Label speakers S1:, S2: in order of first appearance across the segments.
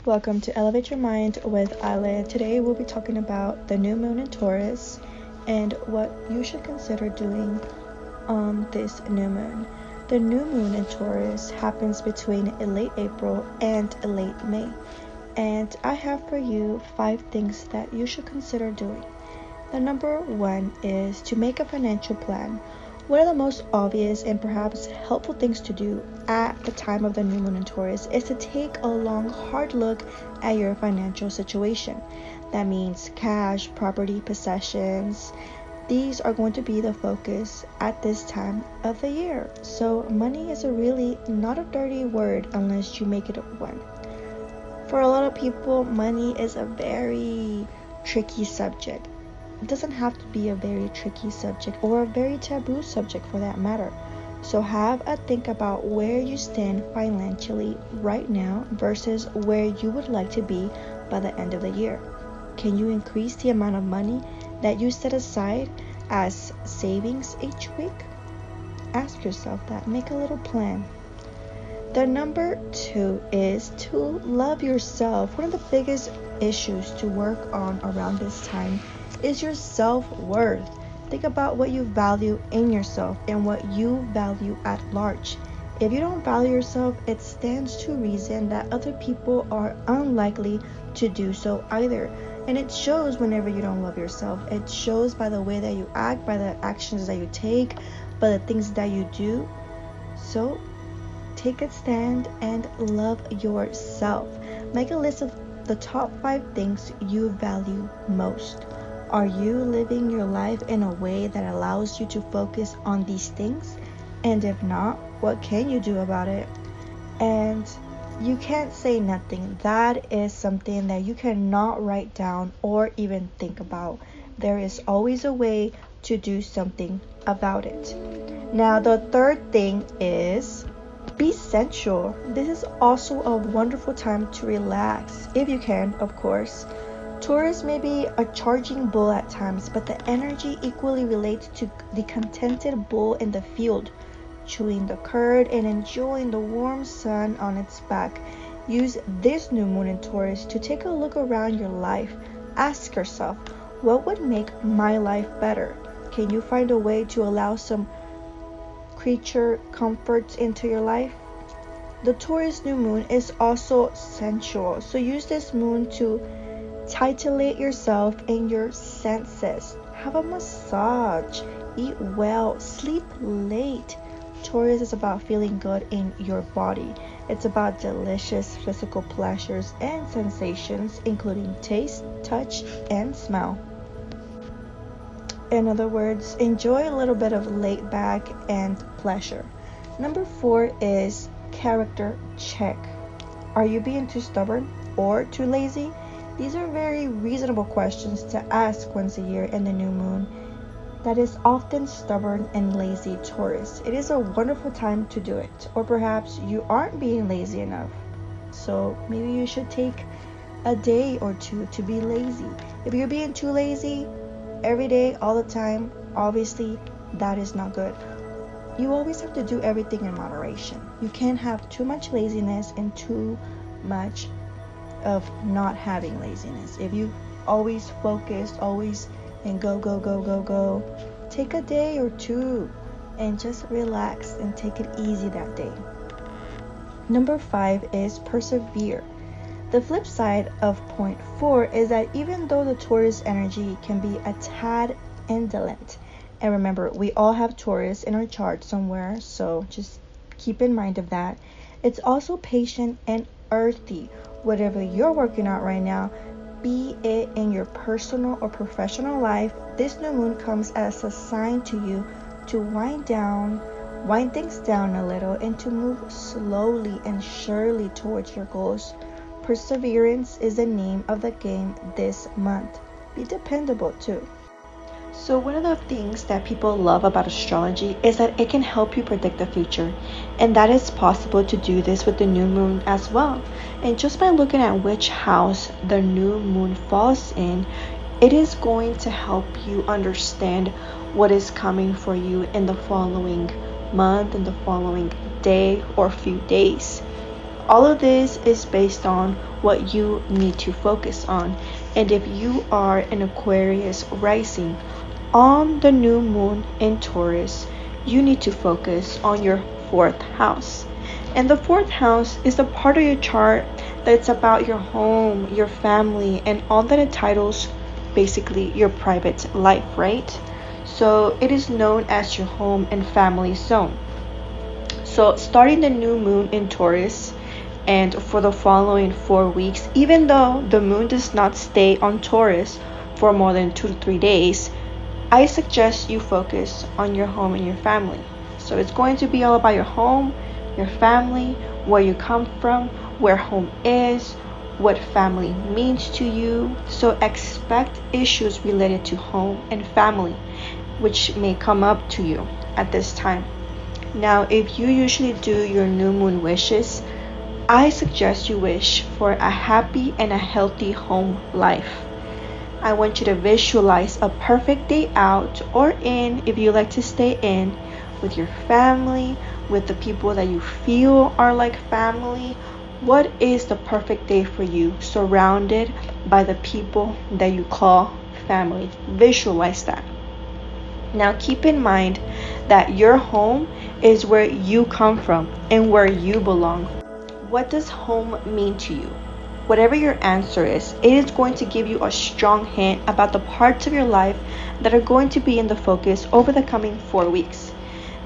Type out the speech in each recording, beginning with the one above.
S1: Welcome to Elevate Your Mind with Ale. Today we'll be talking about the new moon in Taurus and what you should consider doing on this new moon. The new moon in Taurus happens between late April and late May. And I have for you 5 things that you should consider doing. The number 1 is to make a financial plan. One of the most obvious and perhaps helpful things to do at the time of the new moon in Taurus is to take a long, hard look at your financial situation. That means cash, property, possessions. These are going to be the focus at this time of the year. So money is really not a dirty word unless you make it one. For a lot of people, money is a very tricky subject. It doesn't have to be a very tricky subject or a very taboo subject for that matter. So have a think about where you stand financially right now versus where you would like to be by the end of the year. Can you increase the amount of money that you set aside as savings each week? Ask yourself that. Make a little plan. The number 2 is to love yourself. One of the biggest issues to work on around this time is your self-worth. Think about what you value in yourself and what you value at large. If you don't value yourself, it stands to reason that other people are unlikely to do so either. And it shows whenever you don't love yourself. It shows by the way that you act, by the actions that you take, by the things that you do. So take a stand and love yourself. Make a list of the top 5 things you value most. Are you living your life in a way that allows you to focus on these things? And if not, what can you do about it? And you can't say nothing. That is something that you cannot write down or even think about. There is always a way to do something about it. Now, the third thing is be sensual. This is also a wonderful time to relax, if you can, of course. Taurus may be a charging bull at times, but the energy equally relates to the contented bull in the field, chewing the curd and enjoying the warm sun on its back. Use this new moon in Taurus to take a look around your life. Ask yourself, what would make my life better? Can you find a way to allow some creature comforts into your life? The Taurus new moon is also sensual, so use this moon to titillate yourself and your senses. Have a massage, eat well, sleep late. Taurus is about feeling good in your body. It's about delicious physical pleasures and sensations, including taste, touch, and smell. In other words, enjoy a little bit of laid back and pleasure. Number 4 is character check. Are you being too stubborn or too lazy? These are very reasonable questions to ask once a year in the new moon. That is often stubborn and lazy Taurus. It is a wonderful time to do it. Or perhaps you aren't being lazy enough. So maybe you should take a day or 2 to be lazy. If you're being too lazy every day, all the time, obviously that is not good. You always have to do everything in moderation. You can't have too much laziness and too much of not having laziness. If you always focused, always and go, take a day or 2 and just relax and take it easy that day. Number 5 is persevere. The flip side of point 4 is that even though the Taurus energy can be a tad indolent, and remember, we all have Taurus in our chart somewhere, so just keep in mind of that. It's also patient and earthy. Whatever you're working out right now, be it in your personal or professional life, this new moon comes as a sign to you to wind things down a little and to move slowly and surely towards your goals. Perseverance is the name of the game this month. Be dependable too. So one of the things that people love about astrology is that it can help you predict the future. And that is possible to do this with the new moon as well. And just by looking at which house the new moon falls in, it is going to help you understand what is coming for you in the following month, in the following day or few days. All of this is based on what you need to focus on. And if you are an Aquarius rising on the new moon in Taurus, you need to focus on your 4th house. And the 4th house is the part of your chart that's about your home, your family, and all that entitles basically your private life, right? So it is known as your home and family zone. So starting the new moon in Taurus and for the following 4 weeks, even though the moon does not stay on Taurus for more than 2 to 3 days, I suggest you focus on your home and your family. So it's going to be all about your home, your family, where you come from, where home is, what family means to you. So expect issues related to home and family, which may come up to you at this time. Now, if you usually do your new moon wishes, I suggest you wish for a happy and a healthy home life. I want you to visualize a perfect day out or in, if you like to stay in, with your family, with the people that you feel are like family. What is the perfect day for you, surrounded by the people that you call family? Visualize that. Now keep in mind that your home is where you come from and where you belong. What does home mean to you? Whatever your answer is, it is going to give you a strong hint about the parts of your life that are going to be in the focus over the coming 4 weeks.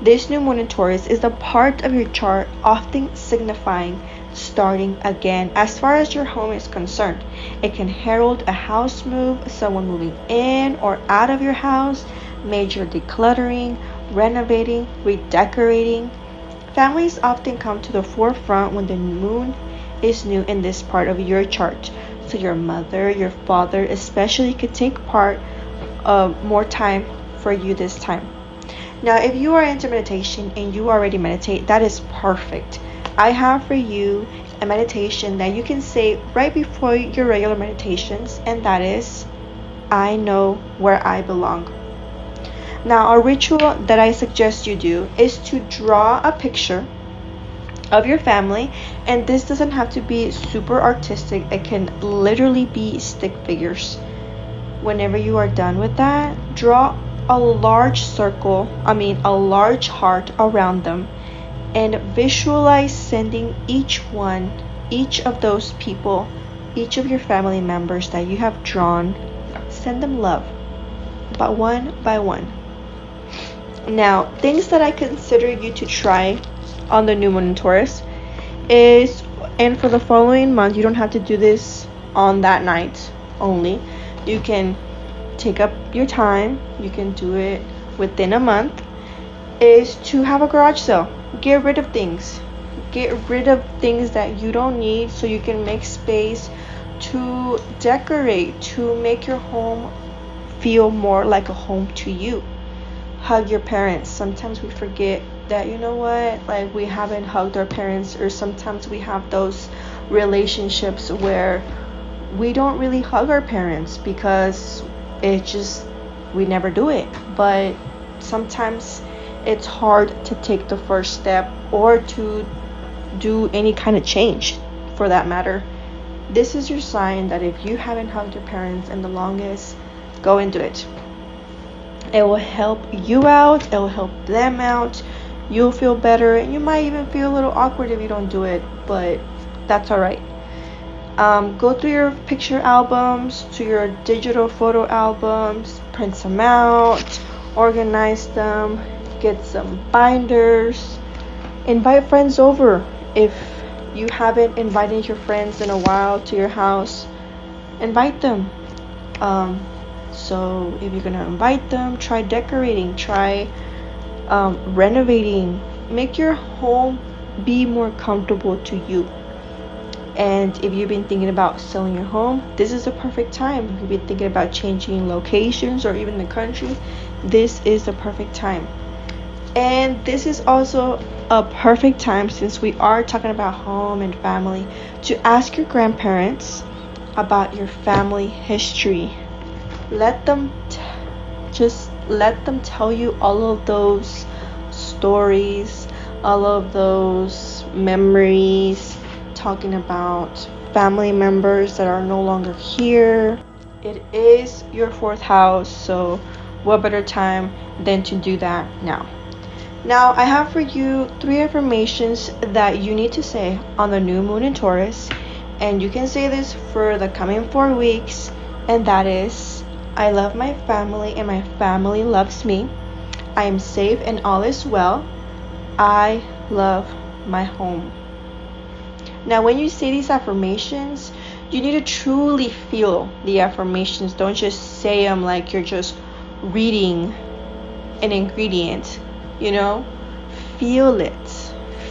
S1: This new moon in Taurus is the part of your chart often signifying starting again as far as your home is concerned. It can herald a house move, someone moving in or out of your house, major decluttering, renovating, redecorating. Families often come to the forefront when the moon is new in this part of your chart. So your mother, your father especially could take part of more time for you this time. Now, if you are into meditation and you already meditate, that is perfect. I have for you a meditation that you can say right before your regular meditations, and that is, I know where I belong. Now, a ritual that I suggest you do is to draw a picture of your family, and this doesn't have to be super artistic. It can literally be stick figures. Whenever you are done with that, draw a large heart around them, and visualize sending each of those people, each of your family members that you have drawn, send them love, but one by one. Now, things that I consider you to try on the new moon in Taurus is, and for the following month, you don't have to do this on that night only. You can take up your time, you can do it within a month, is to have a garage sale. Get rid of things that you don't need so you can make space to decorate, to make your home feel more like a home to you. Hug your parents. Sometimes we forget that, you know what, like we haven't hugged our parents, or sometimes we have those relationships where we don't really hug our parents because we never do it. But sometimes it's hard to take the first step or to do any kind of change for that matter. This is your sign that if you haven't hugged your parents in the longest, go and do it. It will help you out, it will help them out. You'll feel better, and you might even feel a little awkward if you don't do it, but that's alright. Go through your picture albums, to your digital photo albums, print them out, organize them, get some binders, invite friends over. If you haven't invited your friends in a while to your house, invite them. So if you're gonna invite them, try decorating, try renovating. Make your home be more comfortable to you. And if you've been thinking about selling your home, this is the perfect time. If you've been thinking about changing locations or even the country, this is the perfect time. And this is also a perfect time, since we are talking about home and family, to ask your grandparents about your family history. Let them tell you all of those stories, all of those memories. talking about family members that are no longer here. It is your 4th house, so what better time than to do that now? Now, I have for you 3 affirmations that you need to say on the new moon in Taurus, and you can say this for the coming 4 weeks, and that is, I love my family and my family loves me. I am safe and all is well. I love my home. Now, when you say these affirmations, you need to truly feel the affirmations. Don't just say them like you're just reading an ingredient. Feel it.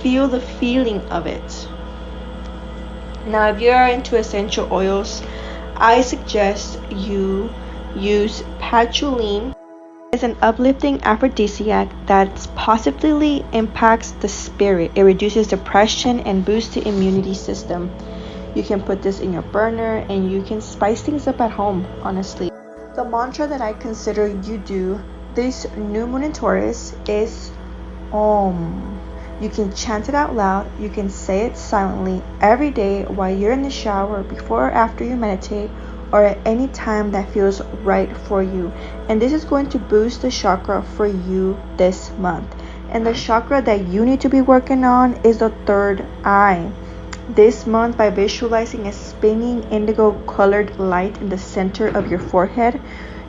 S1: Feel the feeling of it. Now, if you are into essential oils, I suggest you use patchouli. It's an uplifting aphrodisiac that positively impacts the spirit. It reduces depression and boosts the immunity system. You can put this in your burner and you can spice things up at home, honestly. The mantra that I consider you do this new moon in Taurus is Om. You can chant it out loud. You can say it silently every day while you're in the shower, before or after you meditate, or at any time that feels right for you. And this is going to boost the chakra for you this month. And the chakra that you need to be working on is the 3rd eye. This month, by visualizing a spinning indigo colored light in the center of your forehead,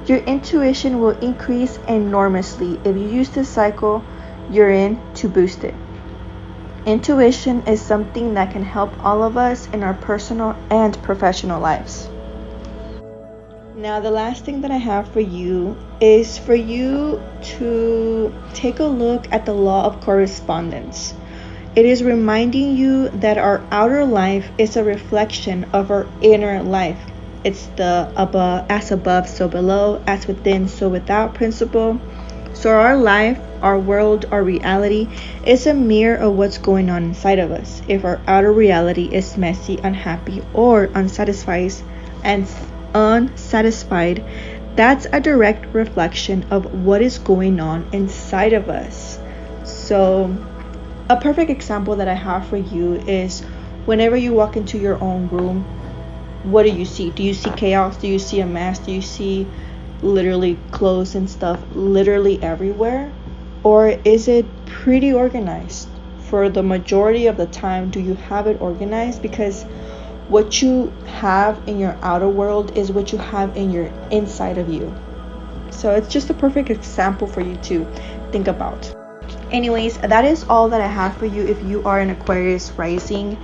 S1: your intuition will increase enormously if you use the cycle you're in to boost it. Intuition is something that can help all of us in our personal and professional lives. Now, the last thing that I have for you is for you to take a look at the law of correspondence. It is reminding you that our outer life is a reflection of our inner life. It's the as above, so below, as within, so without principle. So our life, our world, our reality is a mirror of what's going on inside of us. If our outer reality is messy, unhappy, or unsatisfied, that's a direct reflection of what is going on inside of us. So a perfect example that I have for you is whenever you walk into your own room, what do you see? Do you see chaos? Do you see a mess? Do you see literally clothes and stuff literally everywhere? Or is it pretty organized? For the majority of the time, do you have it organized? Because what you have in your outer world is what you have in your inside of you. So it's just a perfect example for you to think about. Anyways, that is all that I have for you if you are an Aquarius rising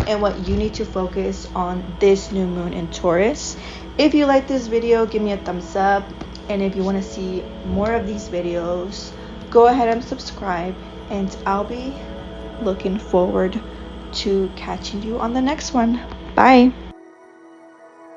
S1: and what you need to focus on this new moon in Taurus. If you like this video, give me a thumbs up. And if you want to see more of these videos, go ahead and subscribe. And I'll be looking forward to catching you on the next one. Bye.